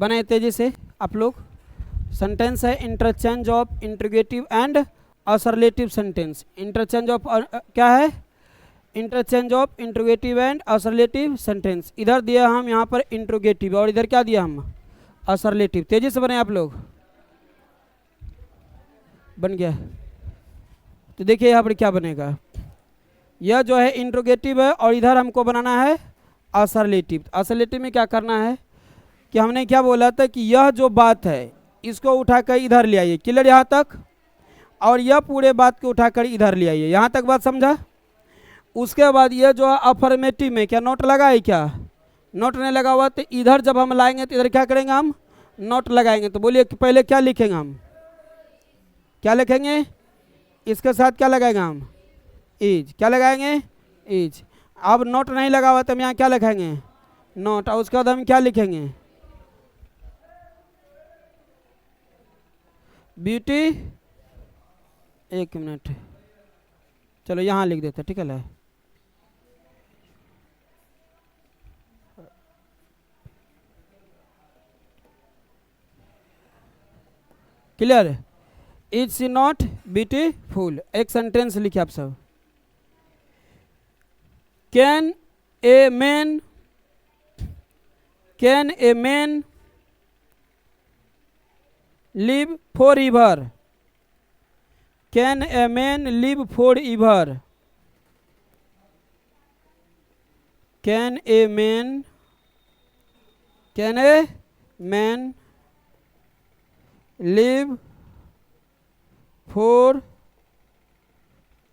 बनाए तेजी से आप लोग। सेंटेंस है interchange of interrogative and assertive sentence. Interchange of क्या है? Interchange of interrogative and assertive sentence. इधर दिया हम यहाँ पर इंट्रोगेटिव और इधर क्या दिया हम? असरलेटिव। तेजी से बनाए आप लोग। बन गया। तो देखिए यहाँ पर क्या बनेगा, यह जो है इंट्रोगेटिव है और इधर हमको बनाना है असरलेटिव। असरलेटिव में क्या करना है कि हमने क्या बोला था कि यह जो बात है इसको उठाकर इधर ले आइए, क्लियर यहाँ तक, और यह पूरे बात को उठाकर इधर ले आइए। यहाँ तक बात समझा? उसके बाद यह जो है अफर्मेटिव में क्या नोट लगा है? क्या नोट नहीं लगा हुआ? तो इधर जब हम लाएंगे तो इधर क्या करेंगे हम? नोट लगाएंगे। तो बोलिए कि पहले क्या लिखेंगे हम? क्या लिखेंगे? इसके साथ क्या लगाएंगे हम? इज। क्या लगाएंगे? इज। अब नोट नहीं लगा हुआ तो हम यहाँ क्या लिखेंगे? नोट। और उसके बाद हम क्या लिखेंगे? ब्यूटी। एक मिनट, चलो यहाँ लिख देते, ठीक है। Clear? Is she not beautiful. एक सेंटेंस लिखे आप सब। Can a man live for ever? Can a man live for ever? Can a man live for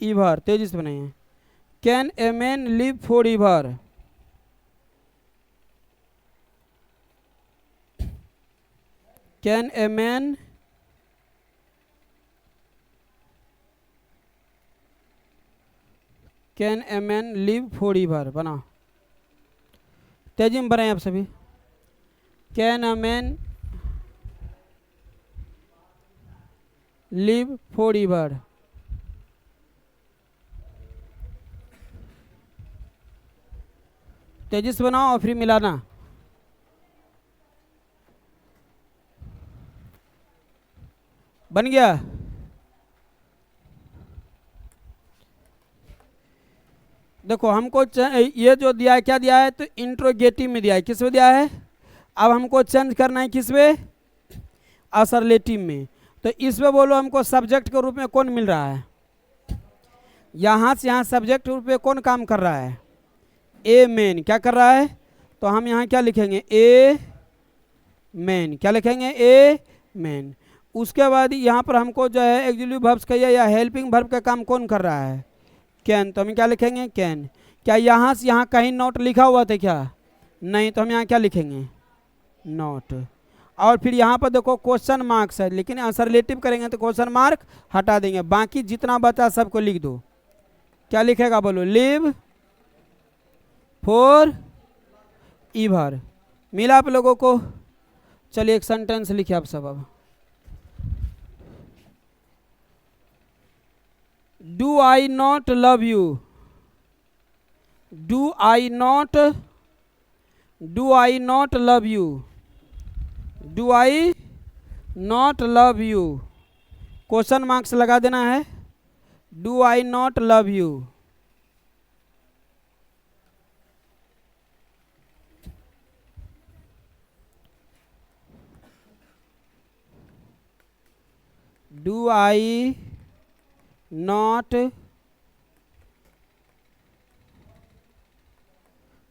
ever. तेजी से बनाइए। Can a man live for ever? Can a man live for ever? बना। तेजी में बनाए आप सभी। Can a man live for ever? तेजी से बनाओ और फिर मिलाना। बन गया? देखो हमको ये जो दिया है क्या दिया है? तो इंट्रोगेटिव में दिया है। किस में दिया है? अब हमको चेंज करना है किस में? असरलेटिव में। तो इसमें बोलो हमको सब्जेक्ट के रूप में कौन मिल रहा है? यहाँ से यहाँ सब्जेक्ट के रूप में कौन काम कर रहा है? A man. क्या कर रहा है? तो हम यहाँ क्या लिखेंगे? A man. क्या लिखेंगे? A man. उसके बाद यहाँ पर हमको जो है एक्सिलरी वर्ब्स का या हेल्पिंग वर्ब का काम कौन कर रहा है? कैन। तो हम क्या लिखेंगे? कैन। क्या यहाँ से यहाँ कहीं नोट लिखा हुआ था क्या? नहीं। तो हम यहाँ क्या लिखेंगे? नोट। और फिर यहाँ पर देखो क्वेश्चन मार्क्स है, लेकिन आंसर रिलेटिव करेंगे तो क्वेश्चन मार्क हटा देंगे, बाकी जितना बचा सबको लिख दो। क्या लिखेगा बोलो? Live for ever. मिला आप लोगों को? चलिए एक सेंटेंस लिखिए आप सब। अब do I not love you? Do I not love you? Do I not love you? Question marks लगा देना है। Do I not love you? Do I not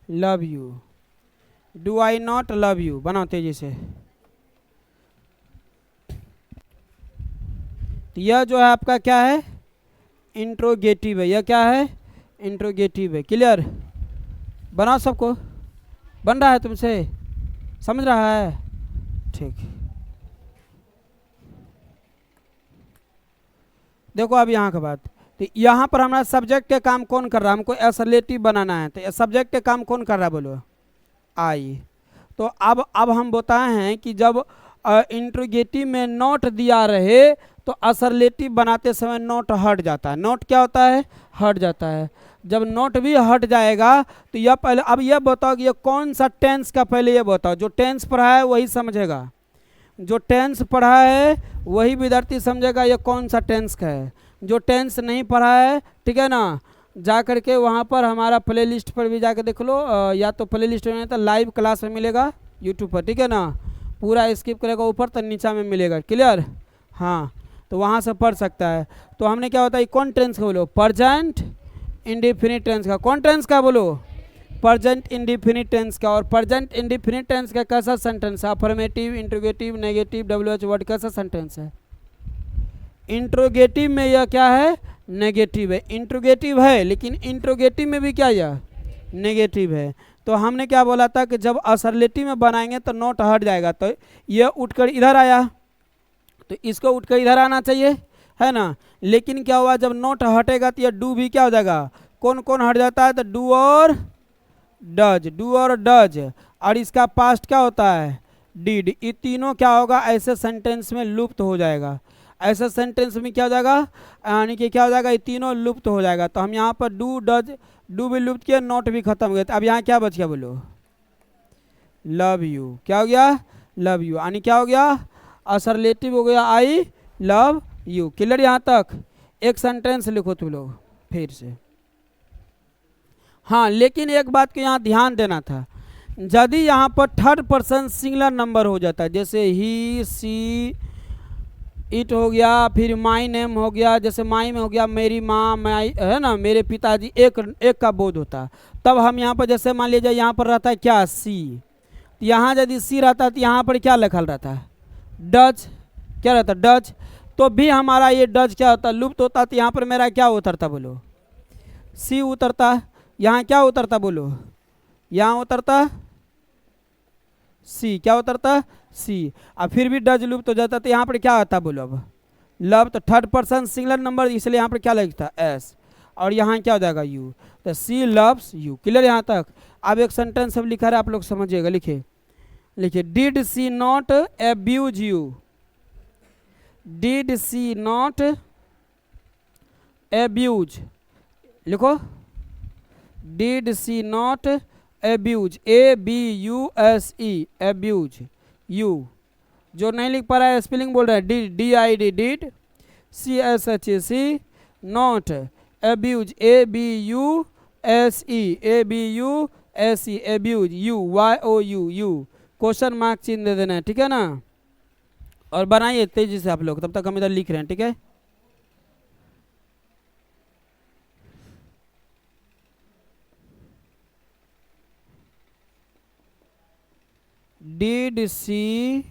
love you? Do I not love you? बनाओ तेजी से। तो यह जो है आपका क्या है? इंट्रोगेटिव है। यह क्या है? इंट्रोगेटिव है। क्लियर? बनाओ सबको। बन रहा है तुमसे? समझ रहा है? ठीक। देखो अब यहाँ का बात, तो यहाँ पर हमारा सब्जेक्ट के काम कौन कर रहा है? हमको असरलेटिव बनाना है। तो सब्जेक्ट के काम कौन कर रहा है बोलो? आई। तो अब हम बताए हैं कि जब इंट्रोगेटिव में नोट दिया रहे तो असरलेटिव बनाते समय नोट हट जाता है। नोट क्या होता है? हट जाता है। जब नॉट भी हट जाएगा तो यह पहले, अब यह बताओ कि ये कौन सा टेंस का, पहले ये बताओ। जो टेंस पढ़ा है वही समझेगा, जो टेंस पढ़ा है वही विद्यार्थी समझेगा ये कौन सा टेंस का है। जो टेंस नहीं पढ़ा है, ठीक है ना, जा करके वहाँ पर हमारा प्ले लिस्ट पर भी जाकर देख लो, या तो प्ले लिस्ट में तो लाइव क्लास में मिलेगा यूट्यूब पर, ठीक है ना, पूरा स्किप करेगा ऊपर तो नीचा में मिलेगा, क्लियर। हाँ, तो वहाँ से पढ़ सकता है। तो हमने क्या होता है, कौन टेंस का बोलो, प्रेजेंट इंडेफिनिट टेंस का। कौन टेंस का बोलो, प्रेजेंट इंडेफिनिट टेंस का। और प्रेजेंट इंडेफिनिट टेंस का कैसा सेंटेंस है, affirmative, interrogative, negative, WH word, कैसा सेंटेंस है। इंट्रोगेटिव में यह क्या है, नेगेटिव है। इंट्रोगेटिव है लेकिन इंट्रोगेटिव में भी क्या यह नेगेटिव है। तो हमने क्या बोला था कि जब असरलेटिव में बनाएंगे तो नोट हट जाएगा, तो यह उठकर इधर आया तो इसको उठकर इधर आना चाहिए, है ना। लेकिन क्या हुआ, जब नोट हटेगा तो यह डू भी क्या हो जाएगा, कौन कौन हट जाता है, तो डू और डज, डू और डज, और इसका पास्ट क्या होता है, डिड। ये तीनों क्या होगा, ऐसे सेंटेंस में लुप्त हो जाएगा। ऐसे सेंटेंस में क्या हो जाएगा, यानी कि क्या हो जाएगा, ये तीनों लुप्त हो जाएगा। तो हम यहाँ पर डू डज, डू भी लुप्त किया, नॉट भी खत्म हो गया। तो अब यहाँ क्या बच गया बोलो, लव यू। क्या हो गया, लव यू, यानी क्या हो गया, असरलेटिव हो गया, आई लव यू। क्लियर यहाँ तक। एक सेंटेंस लिखो तुम लोग फिर से। हाँ, लेकिन एक बात को यहाँ ध्यान देना था, यदि यहाँ पर थर्ड पर्सन सिंगुलर नंबर हो जाता है, जैसे ही, सी, इट हो गया, फिर माई नेम हो गया, जैसे माई में हो गया मेरी माँ, माई, है ना, मेरे पिताजी, एक का बोध होता, तब हम यहाँ पर जैसे मान लीजिए यहाँ पर रहता है क्या, सी, यहाँ यदि सी रहता है तो यहाँ पर क्या लिखल रहता है, डच, क्या रहता है, डच। तो भी हमारा ये डच क्या होता, लुप्त होता, तो यहाँ पर मेरा क्या उतरता बोलो, सी उतरता। यहाँ क्या उतरता बोलो, यहाँ उतरता सी, क्या उतरता, सी। अब फिर भी डज लुप्त हो जाता, तो यहाँ पर क्या आता बोलो, अब लव, तो थर्ड पर्सन सिंगुलर नंबर, इसलिए यहाँ पर क्या लगता, एस, और यहाँ क्या हो जाएगा, यू। तो सी लव्स यू। क्लियर यहाँ तक। अब एक सेंटेंस सब लिखा है, आप लोग समझिएगा, लिखिए लिखिए, did she not abuse you, did she not abuse, लिखो, did she not abuse, ABUSE, abuse you. जो नहीं लिख पा रहा है स्पेलिंग बोल रहा है, DID, did, CSHAC, not, abuse, ABUSE, abuse, YOU, you. Question mark चिन्ह दे देना है, ठीक है ना। और बनाइए तेजी से आप लोग, तब तक हम इधर लिख रहे हैं, ठीक है। Did she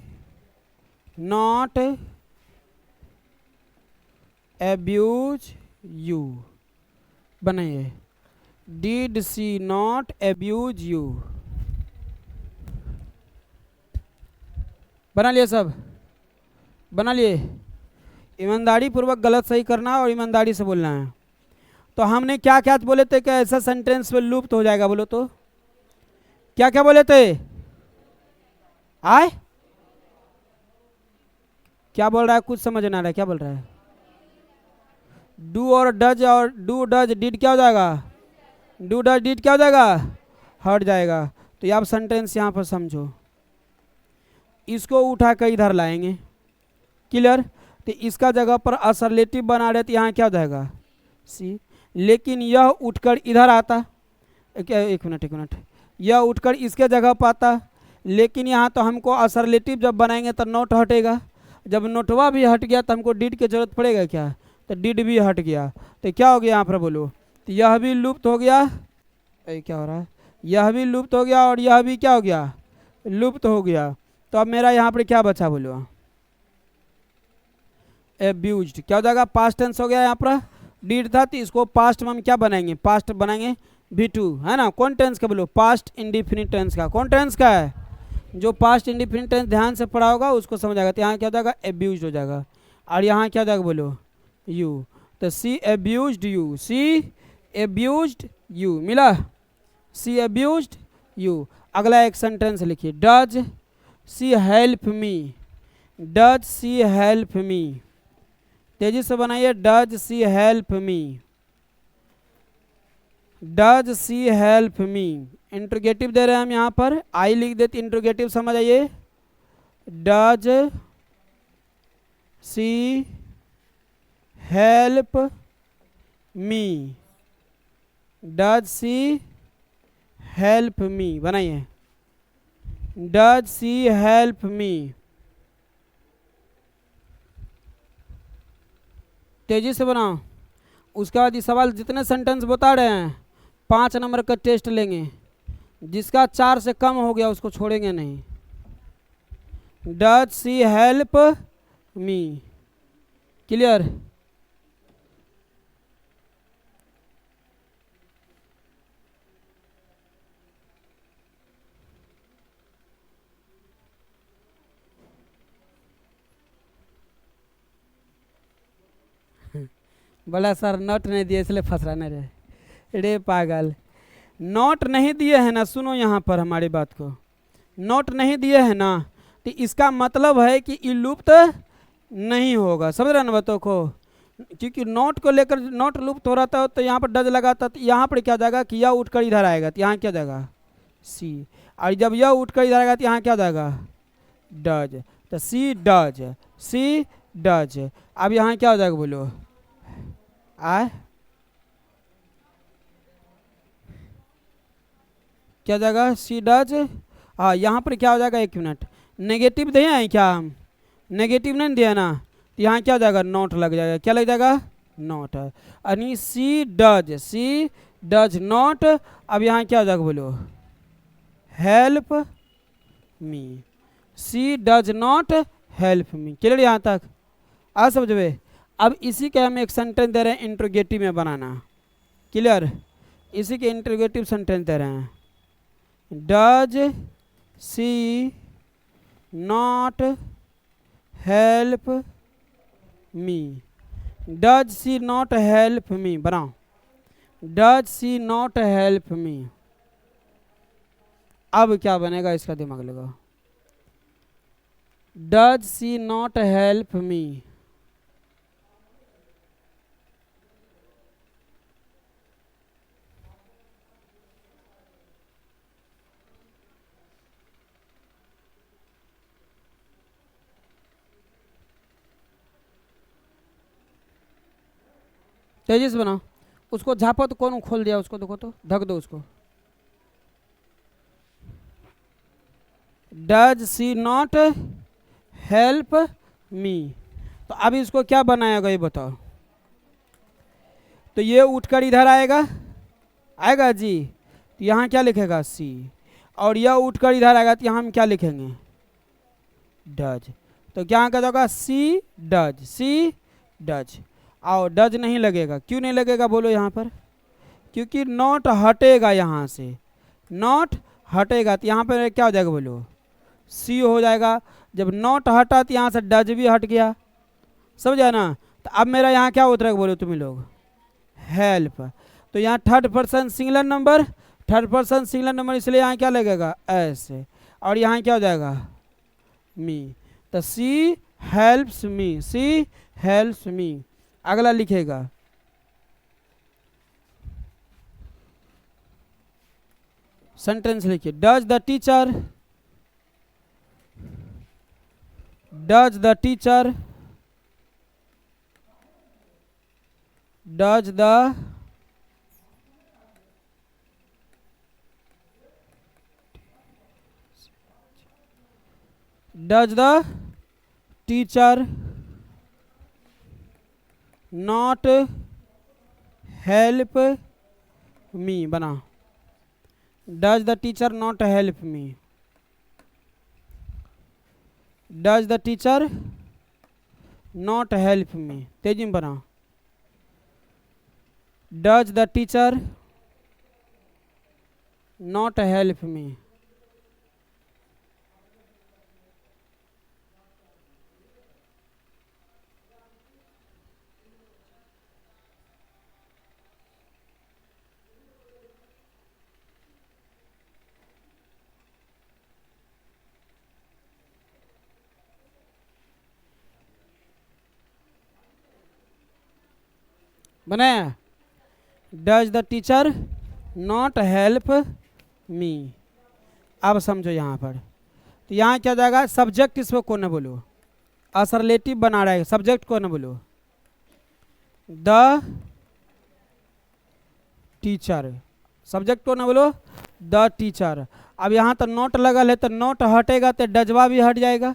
not abuse you, बनाइए, Did she not abuse you, बना लिए सब, बना लिए। ईमानदारी पूर्वक गलत सही करना है और ईमानदारी से बोलना है। तो हमने क्या क्या बोले थे कि ऐसा सेंटेंस में लुप्त हो जाएगा, बोलो तो क्या क्या बोले थे, आए क्या बोल रहा है, कुछ समझ ना रहा है, क्या बोल रहा है। डू और डज, और डू डज डिड क्या हो जाएगा, डू डज डिड क्या हो जाएगा, हट जाएगा। तो ये आप सेंटेंस यहाँ पर समझो, इसको उठा कर इधर लाएंगे, क्लियर। तो इसका जगह पर असरलेटिव बना रहे तो यहाँ क्या हो जाएगा, सी। लेकिन यह उठकर इधर आता, एक मिनट, यह उठकर इसके जगह पर आता, लेकिन यहाँ तो हमको असरलेटिव जब बनाएंगे तो नोट हटेगा। जब नोटवा भी हट गया तो हमको डिड की जरूरत पड़ेगा क्या, तो डिड भी हट गया। तो क्या हो गया यहाँ पर बोलो, तो यह भी लुप्त हो गया, क्या हो रहा है, यह भी लुप्त हो गया और यह भी क्या हो गया, लुप्त हो गया। तो अब मेरा यहाँ पर क्या बचा बोलो, एब्यूज्ड, क्या हो जाएगा, पास्ट टेंस हो गया। यहाँ पर डिड था तो इसको पास्ट में हम क्या बनाएंगे, पास्ट बनाएंगे V2, है ना। कौन टेंस का बोलो, पास्ट इंडिफिनिट टेंस का। कौन टेंस का है, जो पास्ट इंडिफिनिट टेंस ध्यान से पढ़ा होगा उसको समझ आएगा। तो यहाँ क्या हो जाएगा, एब्यूज्ड हो जाएगा, और यहाँ क्या हो जाएगा बोलो, यू। तो सी एब्यूज्ड यू, सी एब्यूज्ड यू, मिला, सी एब्यूज्ड यू। अगला एक सेंटेंस लिखिए, does she help me, does she help me, तेजी से बनाइए, does she help me. Does she help me, interrogative दे रहे हैं हम यहाँ पर, आई लिख देते, इंट्रोगेटिव समझ आइए, does she help me, does she help मी, बनाइए, डज सी हेल्प मी। तेजी से बनाओ। उसके बाद ये सवाल जितने सेंटेंस बता रहे हैं 5 नंबर का टेस्ट लेंगे, जिसका 4 से कम हो गया उसको छोड़ेंगे नहीं। Does she help me, clear? बोला सर नोट नहीं दिए इसलिए फंस रहा नहीं रहे। रे पागल, नोट नहीं दिए है ना, सुनो यहाँ पर हमारी बात को, नोट नहीं दिए है ना, तो इसका मतलब है कि ये लुप्त नहीं होगा, समझ रहे ना बातों को? क्योंकि नोट को लेकर नोट लुप्त हो रहा था तो यहाँ पर डज लगाता, तो यहाँ पर क्या जाएगा कि यह उठकर इधर आएगा, तो यहाँ क्या जाएगा सी, और जब यह उठकर इधर आएगा तो यहाँ क्या जाएगा डज, तो सी डज, सी डज। अब यहाँ क्या हो जाएगा बोलो, क्या जाएगा सी डज। हाँ यहाँ पर क्या हो जाएगा, 1 मिनट, नेगेटिव दिए हैं क्या हम, नेगेटिव नहीं दिया ना, तो यहाँ क्या जाएगा नॉट लग जाएगा, क्या लग जाएगा नॉट, यानी सी डज नॉट। अब यहाँ क्या हो जाएगा बोलो, help me, she does not help me, clear यहाँ तक आ समझ? अब इसी के हम एक सेंटेंस दे रहे हैं इंट्रोगेटिव में बनाना, क्लियर? इसी के इंट्रोगेटिव सेंटेंस दे रहे हैं, does she not help me, does she not help me, बनाओ, does she not help me. अब क्या बनेगा इसका दिमाग लगाओ, does she not help me, तेजी से बनाओ। उसको झापो तो कौन खोल दिया उसको, देखो तो ढक दो उसको। डज सी नॉट हेल्प मी, तो अब इसको क्या बनाएगा ये बताओ, तो ये उठकर इधर आएगा, आएगा जी, तो यहाँ क्या लिखेगा सी, और यह उठकर इधर आएगा तो यहाँ हम क्या लिखेंगे डज, तो क्या क्या होगा सी डज, और डज नहीं लगेगा, क्यों नहीं लगेगा बोलो यहाँ पर, क्योंकि नॉट हटेगा, यहाँ से नॉट हटेगा तो यहाँ पर क्या हो जाएगा बोलो सी हो जाएगा। जब नॉट हटा तो यहाँ से डज भी हट गया, समझा ना? तो अब मेरा यहाँ क्या उतरेगा बोलो तुम लोग, हेल्प, तो यहाँ थर्ड पर्सन सिंगुलर नंबर, इसलिए यहाँ क्या लगेगा ऐसे, और यहाँ क्या हो जाएगा मी, तो सी हेल्प्स मी। अगला लिखेगा सेंटेंस लिखिए, does the teacher does the teacher not help me, बना, does the teacher not help me, does the teacher not help me, तेजी में बना, does the teacher not help me. बनाया, does the teacher not help me. अब समझो यहाँ पर, तो यहाँ क्या जाएगा, सब्जेक्ट इसको कौन है बोलो, असरलेटिव बना रहा है, सब्जेक्ट कौन है बोलो, द टीचर। सब्जेक्ट कौन है बोलो, द टीचर। अब यहाँ तो नोट लगल है, तो नोट हटेगा तो डजवा भी हट जाएगा,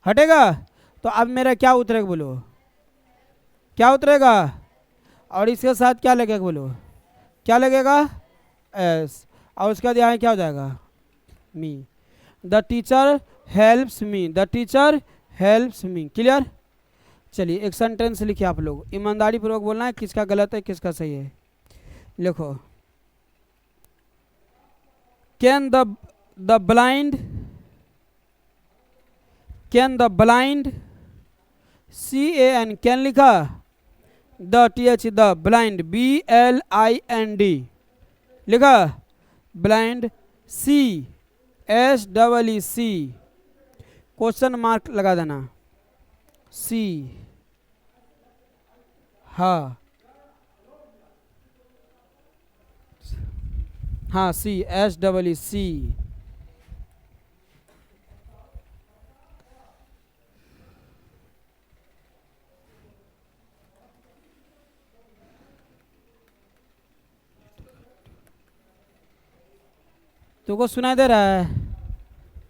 हटेगा। तो अब मेरा क्या उतरेगा बोलो, क्या उतरेगा, और इसके साथ क्या लगेगा बोलो, क्या लगेगा, एस। और उसके बाद यहाँ क्या हो जाएगा, me. The teacher helps me, the teacher helps me. Clear. चलिए एक सेंटेंस लिखिए आप लोग, ईमानदारी पूर्वक बोलना है, किसका गलत है किसका सही है। लिखो, can the blind CAN, can लिखा, the TH the blind BLIND लिखा, ब्लाइंड SEEC, क्वेश्चन मार्क लगा देना, सी, हाँ हाँ, SEEC। तुमको सुनाई दे रहा है,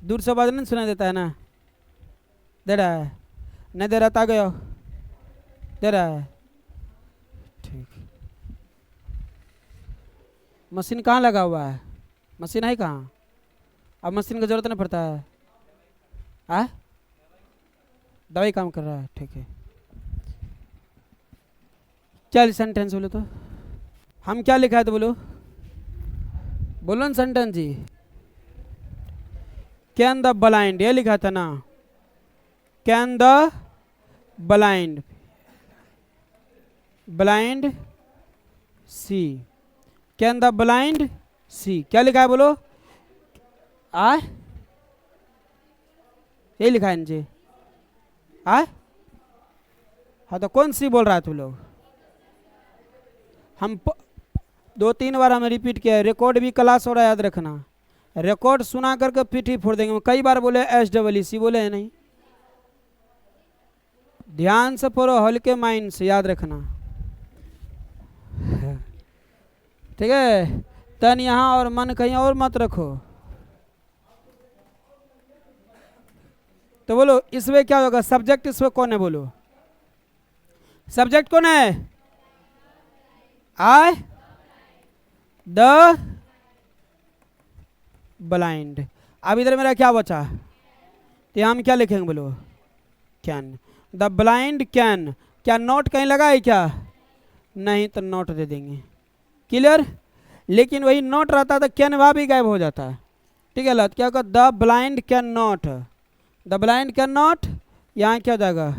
दूर से आवाज नहीं सुनाई देता है ना, दे रहा है, नहीं दे रहा था, गया दे रहा है, ठीक। मशीन कहाँ लगा हुआ है, मशीन है कहाँ, अब मशीन की जरूरत नहीं पड़ता है, दवाई काम कर रहा है, ठीक है। क्या सेंटेंस बोलो तो, हम क्या लिखा है तो बोलो, बोलो ना सेंटेंस जी। कैन द ब्लाइंड, ये लिखा था ना, can the blind see, can the blind see, क्या लिखा है बोलो, ये लिखा है नीचे, हाँ तो कौन सी बोल रहा है तुम लोग, हम 2-3 बार हमें रिपीट किया है, रिकॉर्ड भी क्लास हो रहा है, याद रखना, रिकॉर्ड सुना करके पीठी फोड़ देंगे। कई बार बोले SEEC बोले है नहीं, ध्यान से पढ़ो, हल्के माइंड से याद रखना, ठीक है। तन यहाँ और मन कहीं और मत रखो। तो बोलो इसमें क्या होगा, सब्जेक्ट इसमें कौन है बोलो, सब्जेक्ट कौन है, द ब्लाइंड। अब इधर मेरा क्या बचा, तो हम क्या लिखेंगे बोलो, कैन, द ब्लाइंड कैन। क्या नोट कहीं लगा है क्या, नहीं तो नोट दे देंगे, क्लियर। लेकिन वही नोट रहता तो कैन वहाँ भी गायब हो जाता है, ठीक है। लत क्या होगा, the blind can not, the blind can not, यहाँ क्या हो जाएगा,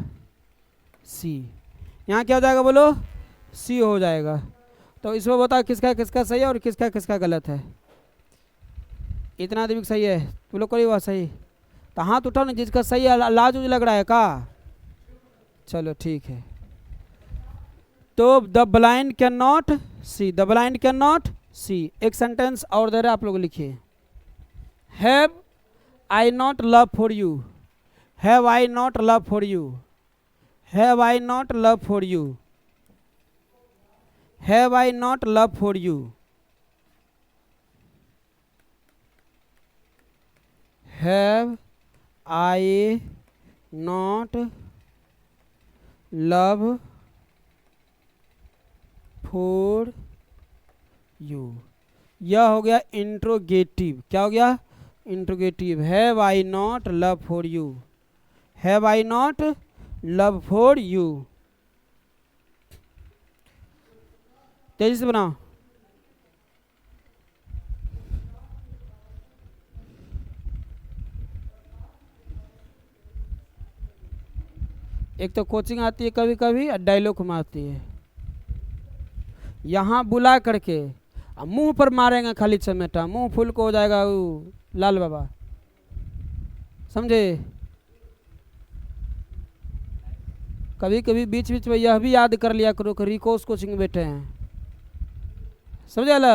सी, यहाँ क्या हो जाएगा बोलो, सी हो जाएगा। तो इसमें बताओ किसका किसका सही है और किसका किसका गलत है। इतना आदमी सही है, तुम लोग कोई बात सही, तो हाथ उठाओ ना जिसका सही है, लाज उज लग रहा है का, चलो ठीक है। तो the blind can not see, the blind can not see. एक सेंटेंस और दे रहे आप लोग लिखिए, have I not love for you, have I not love for you, have I not love for you, have I not love for you, have I not love for you. यह हो गया interrogative, क्या हो गया, interrogative. Have I not love for you, have I not love for you. तेजी से बनाओ। एक तो कोचिंग आती है कभी कभी और डायलॉग में आती है, यहाँ बुला करके मुंह पर मारेंगे खाली चमेटा, मुंह फूल को हो जाएगा वो लाल बाबा, समझे। कभी कभी बीच बीच में यह भी याद कर लिया करो कि रिकोस कोचिंग में बैठे हैं, समझे ला।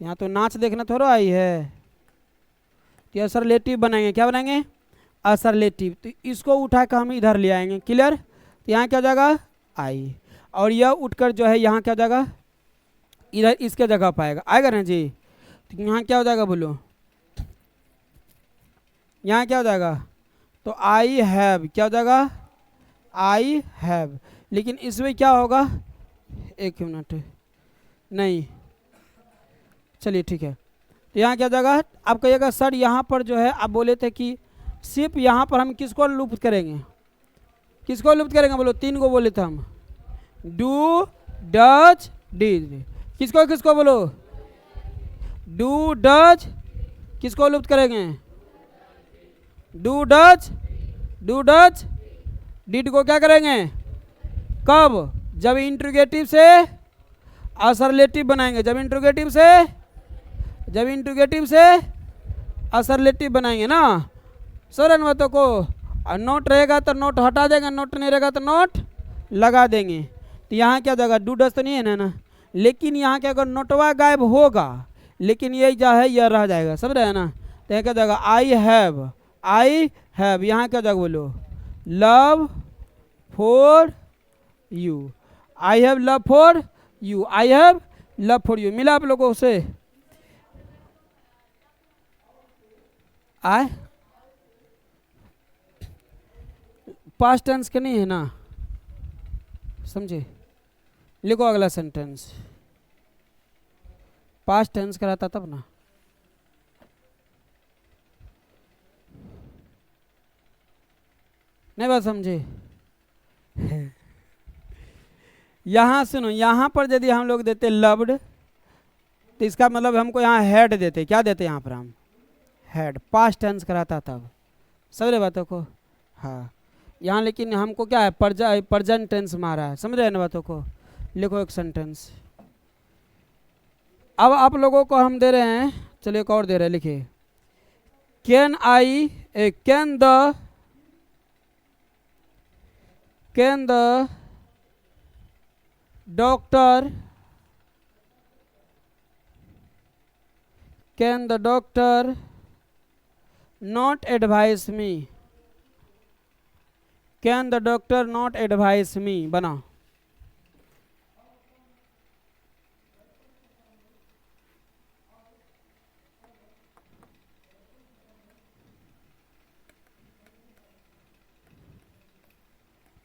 यहाँ तो नाच देखने थोड़ा आई है। तो ये सरलेटिव बनाएंगे, क्या बनाएंगे, असरलेटिव। तो इसको उठा कर हम इधर ले आएंगे, क्लियर। तो यहाँ क्या हो जाएगा आई, और यह उठकर जो है यहाँ क्या हो जाएगा इधर इसके जगह पाएगा, आएगा ना जी। तो यहाँ क्या हो जाएगा बोलो, यहाँ क्या हो जाएगा, तो आई हैव क्या हो जाएगा, आई हैव। लेकिन इसमें क्या होगा, एक मिनट, नहीं चलिए ठीक है। तो यहाँ क्या हो जाएगा, आप कहिएगा सर यहाँ पर जो है आप बोले थे कि सिर्फ यहाँ पर हम किसको लुप्त करेंगे, किसको लुप्त करेंगे बोलो, 3 को बोले थे हम, डू डज डिड। किसको किसको बोलो, डू डज, किसको लुप्त करेंगे, do does, do does did को क्या करेंगे, कब, जब इंट्रोगेटिव से असरलेटिव बनाएंगे, जब इंट्रोगेटिव से असरलेटिव बनाएंगे ना। सर इन बातों को, और नोट रहेगा तो नोट हटा देंगे, नोट नहीं रहेगा तो नोट लगा देंगे। तो यहाँ क्या जगह डू डज तो नहीं है ना, लेकिन यहाँ क्या अगर नोटवा गायब होगा, लेकिन ये जो है यह रह जाएगा, समझ रहे हैं ना। तो यहाँ क्या जगह आई हैव, यहाँ क्या जगह बोलो, love for you, I have love for you, I have love for you. मिला आप लोगों से, आए पास्ट टेंस के नहीं है ना, समझे। लिखो अगला सेंटेंस, पास्ट टेंस कराता तब ना। नहीं बात समझे। यहाँ सुनो, यहाँ पर यदि हम लोग देते लव्ड, तो इसका मतलब हमको यहाँ हेड देते, क्या देते यहाँ पर हम, हेड, पास्ट टेंस कराता तब, समझ रहे बातों को। हाँ यहाँ लेकिन हमको क्या है, प्रेजेंट टेंस मारा है, समझ रहे हैं ना बातों को। लिखो एक सेंटेंस। अब आप लोगों को हम दे रहे हैं, चलिए एक और दे रहे हैं, लिखिए can I, can the doctor, can the doctor not advice me, can the doctor not advice me बनाओ।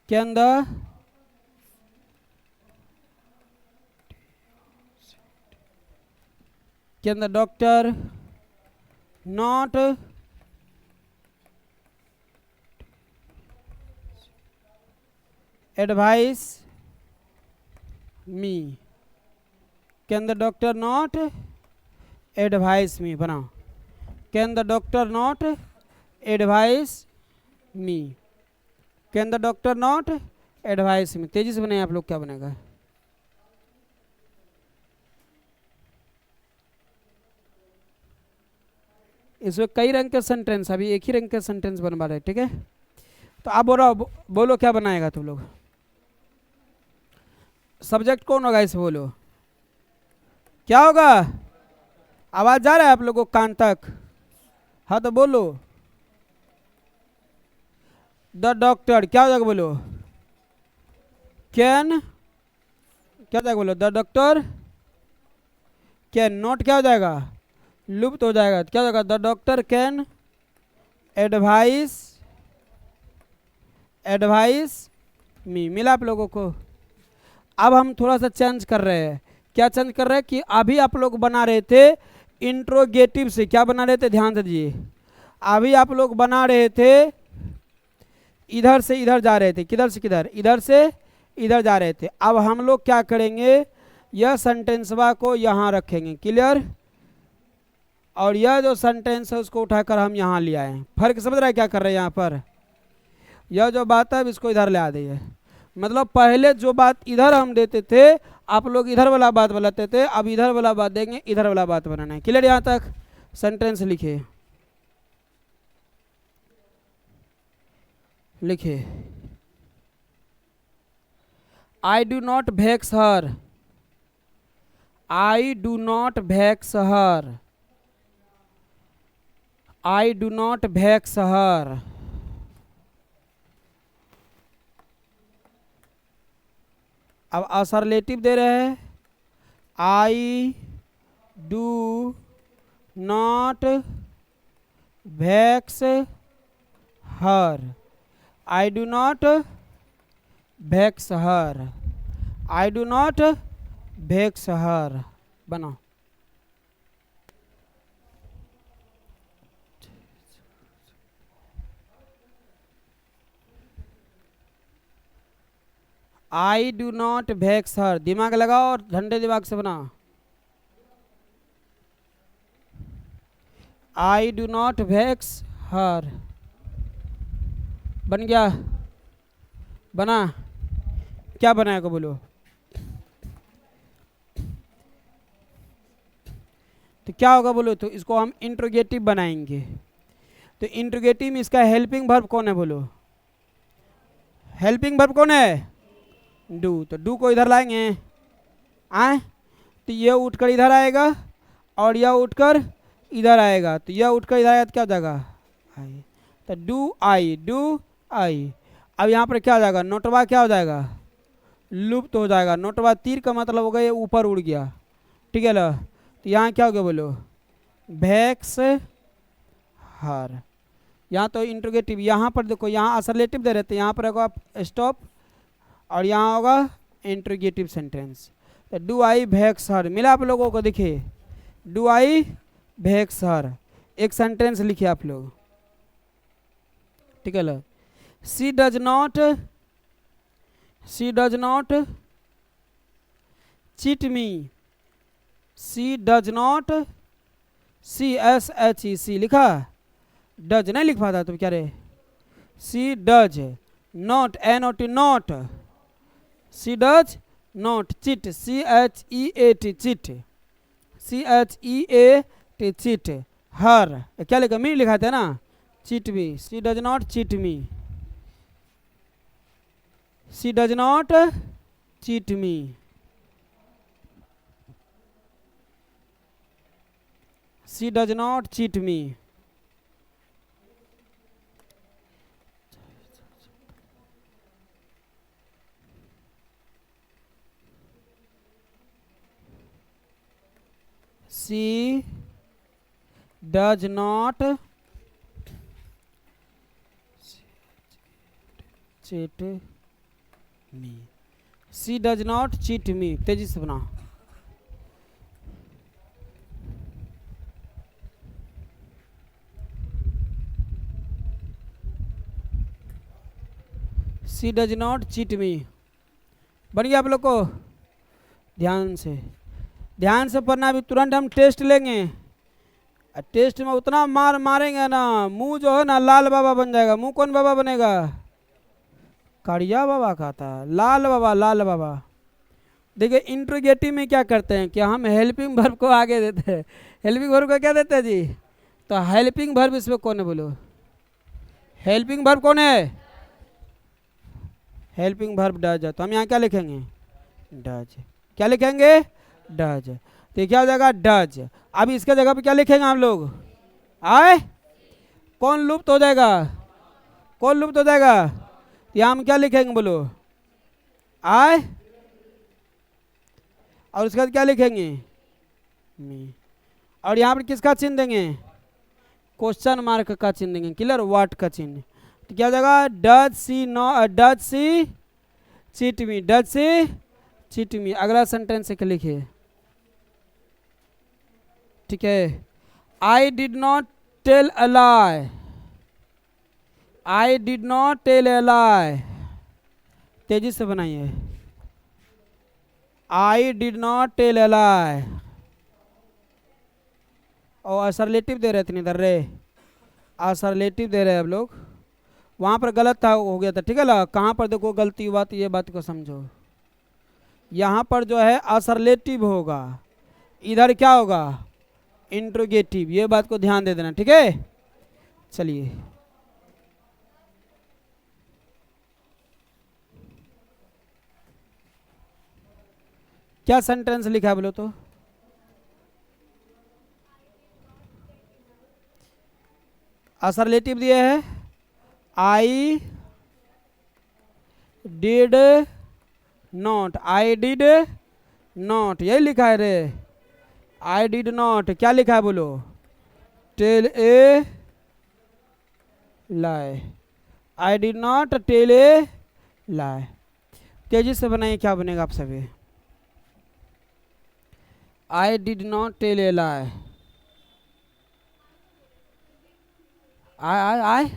Can the doctor not advice me, can the doctor not advice me बनाओ, can the doctor not advice me, can the doctor not advice me. तेजी से बनाए आप लोग, क्या बनेगा, इसमें कई रंग के सेंटेंस, अभी एक ही रंग के सेंटेंस बनवा रहे, ठीक है। तो आप बोलो क्या बनाएगा तुम लोग, सब्जेक्ट कौन होगा इसे बोलो, क्या होगा, आवाज जा रहा है आप लोगों को कान तक, हाँ तो बोलो। द डॉक्टर क्या हो जाएगा बोलो, कैन क्या हो जाएगा बोलो, द डॉक्टर कैन नॉट क्या हो जाएगा, लुप्त हो जाएगा, क्या हो जाएगा, द डॉक्टर कैन एडवाइस मी। मिला आप लोगों को। अब हम थोड़ा सा चेंज कर रहे हैं, क्या चेंज कर रहे हैं कि अभी आप लोग बना रहे थे इंट्रोगेटिव से, क्या बना रहे थे ध्यान से दीजिए, अभी आप लोग बना रहे थे इधर से इधर जा रहे थे, किधर से किधर, इधर से इधर जा रहे थे। अब हम लोग क्या करेंगे, यह सेंटेंसवा को यहाँ रखेंगे, क्लियर, और यह जो सेंटेंस है उसको उठाकर हम यहाँ ले आए। फर्क समझ रहा है क्या कर रहे हैं यहाँ पर, यह जो बात है इसको इधर ले आ दी है, मतलब पहले जो बात इधर हम देते थे आप लोग इधर वाला बात बनाते थे, अब इधर वाला बात देंगे, इधर वाला बात बनाना है, क्लियर। यहाँ तक सेंटेंस लिखिए, लिखिए I do not vex her, I do not vex her. I do not vex her. अब असरलेटिव दे रहे हैं, I do not vex her. I do not vex her. I do not vex her. बनाओ। I do not vex her. दिमाग लगाओ और ठंडे दिमाग से बनाओ। I do not vex her. बन गया? बना? क्या बनाएगा बोलो? तो क्या होगा बोलो? तो इसको हम इंट्रोगेटिव बनाएंगे। तो इंट्रोगेटिव में इसका हेल्पिंग वर्ब कौन है बोलो? हेल्पिंग वर्ब कौन है? डू। तो डू को इधर लाएंगे, आए तो ये उठकर इधर आएगा और यह उठकर इधर आएगा। तो यह उठकर इधर आएगा तो क्या हो जाएगा? आई। तो डू आई, डू आई। अब यहाँ पर क्या हो जाएगा? नोटवा क्या हो जाएगा? लुप्त हो जाएगा। नोटवा तीर का मतलब हो गया ये ऊपर उड़ गया, ठीक है ना? तो यहाँ क्या हो गया बोलो? vex her. यहाँ तो इंट्रोगेटिव, यहाँ पर देखो, यहाँ असरलेटिव दे रहते हैं, यहाँ पर होगा स्टॉप और यहाँ होगा इंट्रोगेटिव सेंटेंस। तो डू आई vex her मिला आप लोगों को? देखिए, डू आई vex her एक सेंटेंस लिखिए आप लोग, ठीक है ना? She does not cheat me. She does not, CSHEC लिखा, डज नहीं लिख पाता तो क्या रे? She does not, NOT not. She does not cheat, CHEAT cheat, CHEAT cheat. Her क्या लिखा? मी लिखा था ना, cheat me. She does not cheat me. She does not cheat me. She does not cheat me. She does not cheat me. She does not cheat me. तेजी से बनाओ। She does not cheat me. बन गया आप लोग को? ध्यान से पढ़ना। अभी तुरंत हम टेस्ट लेंगे। टेस्ट में उतना मार मारेंगे ना, मुंह जो है ना लाल बाबा बन जाएगा। मुंह कौन बाबा बनेगा? काड़िया बाबा का था, लाल बाबा। देखिए इंट्रोगेटिव में क्या करते हैं कि हम हेल्पिंग वर्ब को आगे देते हैं। हेल्पिंग वर्ब को क्या देते हैं जी? तो हेल्पिंग वर्ब इसमें कौन है बोलो? हेल्पिंग वर्ब कौन है? Helping verb does. तो हम यहाँ क्या लिखेंगे? डज। क्या लिखेंगे? डज। तो क्या हो जाएगा? डज। अब इसके जगह पे क्या लिखेंगे हम लोग? आए? कौन लुप्त हो जाएगा? कौन लुप्त हो जाएगा? यहाँ हम क्या लिखेंगे बोलो? आए? और उसके बाद क्या लिखेंगे? मी। और यहाँ पर किसका चिन्ह देंगे? क्वेश्चन मार्क का चिन्ह देंगे। क्लियर? व्हाट का चिन्ह। तो क्या हो जाएगा? Does she cheat me. Does she cheat me. अगला सेंटेंस एक लिखिए, ठीक है? I did not tell a lie. I did not tell a lie. तेजी से बनाइए। I did not tell a lie. और असरलेटिव दे रहे थे इधर रे, असरलेटिव दे रहे हैं अब लोग। वहाँ पर गलत था, हो गया था, ठीक है ना? कहाँ पर देखो गलती हुआ तो ये बात को समझो। यहाँ पर जो है असरलेटिव होगा, इधर क्या होगा? इंट्रोगेटिव। ये बात को ध्यान दे देना, ठीक है? चलिए क्या सेंटेंस लिखा है बोलो तो? असरलेटिव दिए है I did not, I did not, यही लिखा है रे, आई डिड नॉट, क्या लिखा है बोलो, tell a lie, I did not tell a lie. तेजी से बनाइए, क्या बनेगा आप सभी, I did not tell a lie, I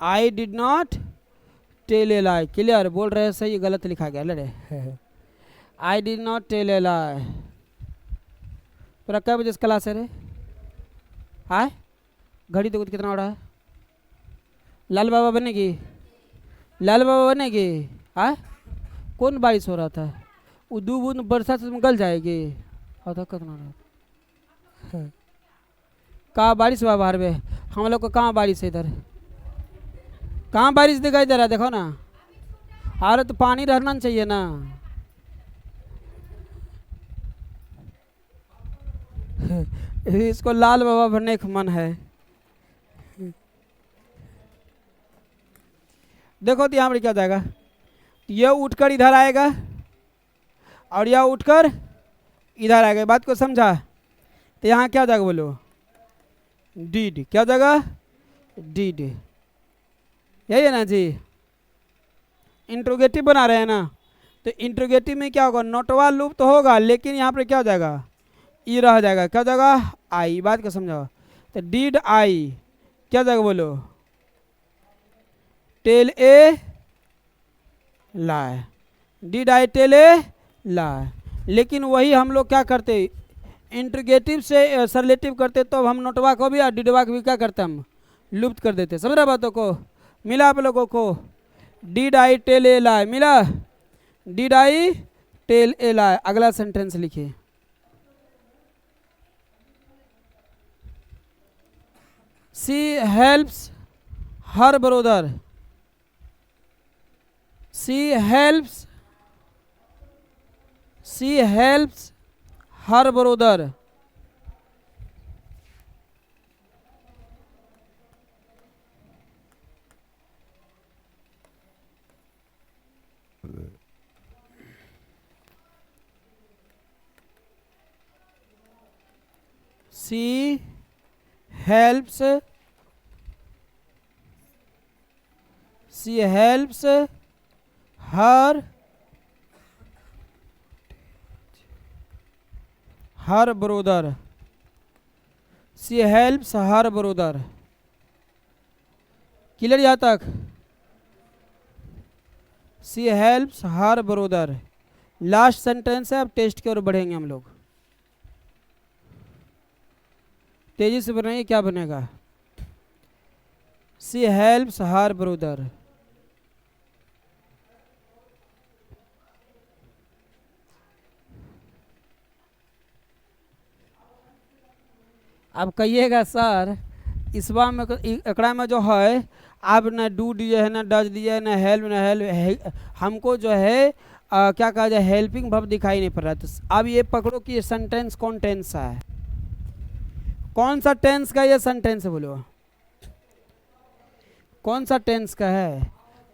I did not tell a lie, clear, बोल रहे हैं सही, गलत लिखा गया लड़े, I did not tell a lie. पूरा क्या बजे क्लास है रे, हाय घड़ी देखो कितना हो रहा है, लाल बाबा बनेगी, लाल बाबा बनेगी, हाय कौन बारिश हो रहा था, वो दो बूंद बरसात से गल जाएगी, और कितना कहाँ बारिश हुआ बाहर में, हम लोग को कहाँ बारिश है इधर, कहाँ बारिश दिखाई दे रहा है, देखो ना, अरे तो पानी रहना चाहिए ना, इसको लाल बाबा बनने का मन है। देखो तो यहाँ पर क्या जाएगा, यह उठकर इधर आएगा और यह उठकर इधर आएगा, बात को समझा, तो यहाँ क्या जाएगा बोलो, डीड, क्या जाएगा, डीड, यही है ना जी, इंट्रोगेटिव बना रहे हैं ना, तो इंट्रोगेटिव में क्या होगा, नोटवा लूप तो होगा, लेकिन यहाँ पर क्या हो जाएगा, ई रह जाएगा, क्या जाएगा, आई, बात को समझाओ, तो डीड आई, क्या जाएगा बोलो, tell a lie, did I tell a lie, लेकिन वही हम लोग क्या करते, इंट्रोगेटिव से सरलेटिव करते, तो हम नोटवा को भी और डिडवा को भी क्या करते, हम लुप्त कर देते, समझ रहे बातों को, मिला आप लोगों को, डिड आई टेल ए लाई मिला, डिड आई टेल ए लाई। अगला सेंटेंस लिखिए, she helps her brother, she helps her brother, she helps her brother, she helps her brother, clear यहाँ तक, she helps her brother। Last sentence है, अब test की ओर बढ़ेंगे हम लोग, तेजी से बनाइए, क्या बनेगा, she helps her brother, अब कहिएगा सर इस बार में एकड़ा में जो है आप न डू दिए है, न डज दिए है, न हेल्प, हमको जो है क्या कहा जाए, हेल्पिंग वर्ब दिखाई नहीं पड़ रहा है। तो अब ये पकड़ो कि ये सेंटेंस कौन टेंस का है, कौन सा टेंस का ये सेंटेंस है, बोलो कौन सा टेंस का है,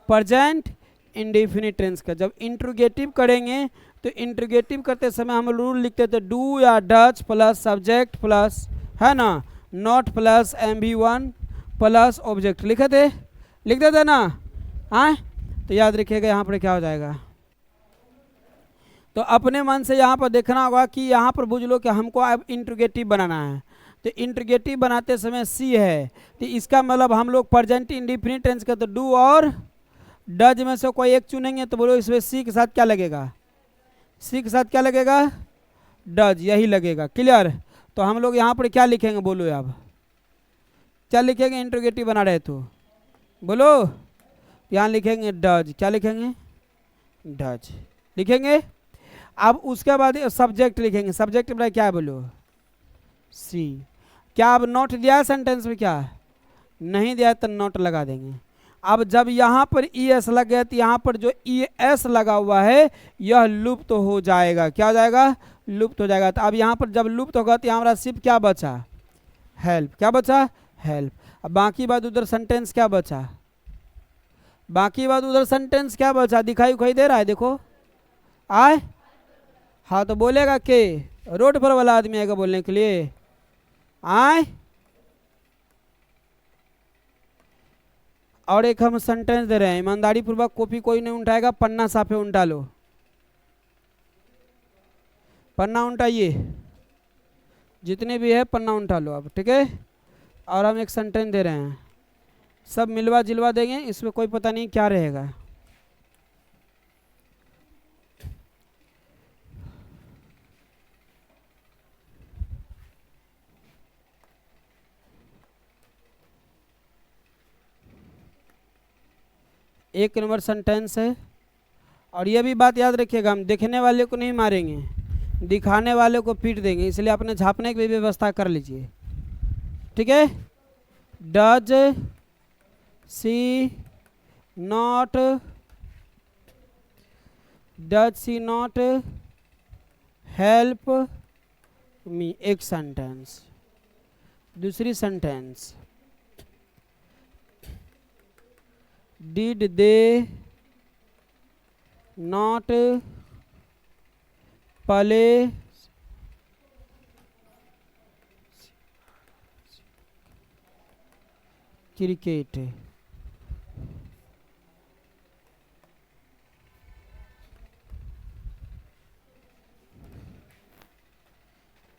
प्रेजेंट इंडेफिनिट टेंस का। जब इंट्रोगेटिव करेंगे तो इंट्रोगेटिव करते समय हम रूल लिखते थे, डू या डज प्लस सब्जेक्ट प्लस, है ना, not plus MV1 plus object लिख देते थे ना, हाँ, तो याद रखिएगा यहाँ पर क्या हो जाएगा। तो अपने मन से यहाँ पर देखना होगा कि यहाँ पर बुझ लो कि हमको अब इंट्रोगेटिव बनाना है, तो इंट्रोगेटिव बनाते समय सी है, तो इसका मतलब हम लोग प्रेजेंट इंडेफिनिट टेंस का तो डू और डज में से कोई एक चुनेंगे, तो बोलो इसमें सी के साथ क्या लगेगा, सी के साथ क्या लगेगा, डज, यही लगेगा, क्लियर। तो हम लोग यहाँ पर क्या लिखेंगे, बोलो अब क्या लिखेंगे, इंट्रोगेटिव बना रहे तो बोलो, यहाँ लिखेंगे डज, क्या लिखेंगे, डज लिखेंगे। अब उसके बाद सब्जेक्ट लिखेंगे, सब्जेक्ट में क्या है बोलो, सी। क्या अब नोट दिया है सेंटेंस में, क्या नहीं दिया है तो नोट लगा देंगे। अब जब यहाँ पर ई एस लग गया तो यहाँ पर जो ई एस लगा हुआ है यह लुप्त तो हो जाएगा, क्या हो जाएगा, लुप्त हो जाएगा। तो अब यहाँ पर जब लुप्त होगा तो यहाँ हमारा सिर्फ क्या बचा, हेल्प। क्या बचा, हेल्प। अब बाकी बात उधर सेंटेंस क्या बचा, बाकी बात उधर सेंटेंस क्या बचा, दिखाई उखाई दे रहा है, देखो आए। हाँ तो बोलेगा के रोड पर वाला आदमी आएगा बोलने के लिए, आए। और एक हम सेंटेंस दे रहे हैं, ईमानदारी पूर्वक कॉपी कोई नहीं उठाएगा, पन्ना साफे उल्टा लो, पन्ना उल्टाइए, जितने भी है पन्ना उल्टा लो अब, ठीक है। और हम एक सेंटेंस दे रहे हैं, सब मिलवा जिलवा देंगे, इसमें कोई पता नहीं क्या रहेगा। एक नंबर सेंटेंस है। और ये भी बात याद रखिएगा, हम देखने वाले को नहीं मारेंगे, दिखाने वाले को पीट देंगे, इसलिए अपने झापने की भी व्यवस्था कर लीजिए, ठीक है। Does she not, does she not help मी, एक सेंटेंस। दूसरी sentence, did they not play cricket.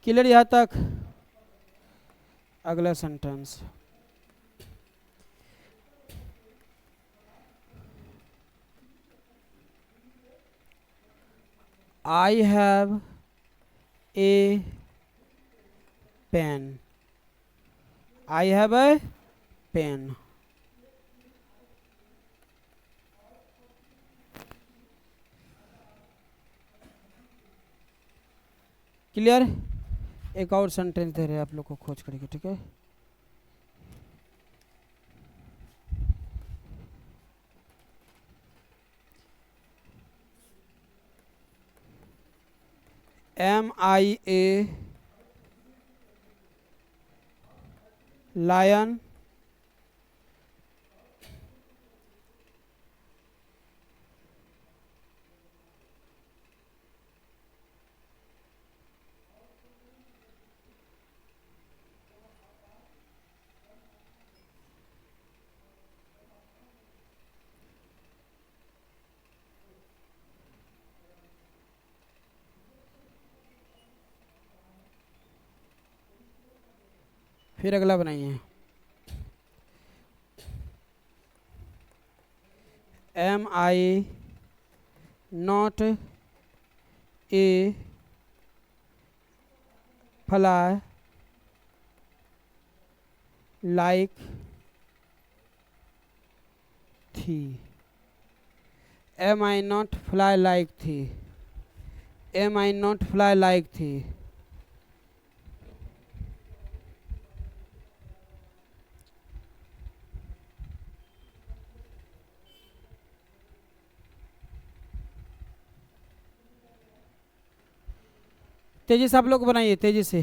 Clear यहाँ तक। अगला sentence, I have a pen. I have a pen. Clear. एक और सेंटेंस दे रहे हैं आप लोग को खोज करके, ठीक है। Am I a lion? फिर अगला बनाइए, am I not a fly like thee. Am I not fly like thee, am I not fly like thee. तेजी से आप लोग बनाइए, तेजी से।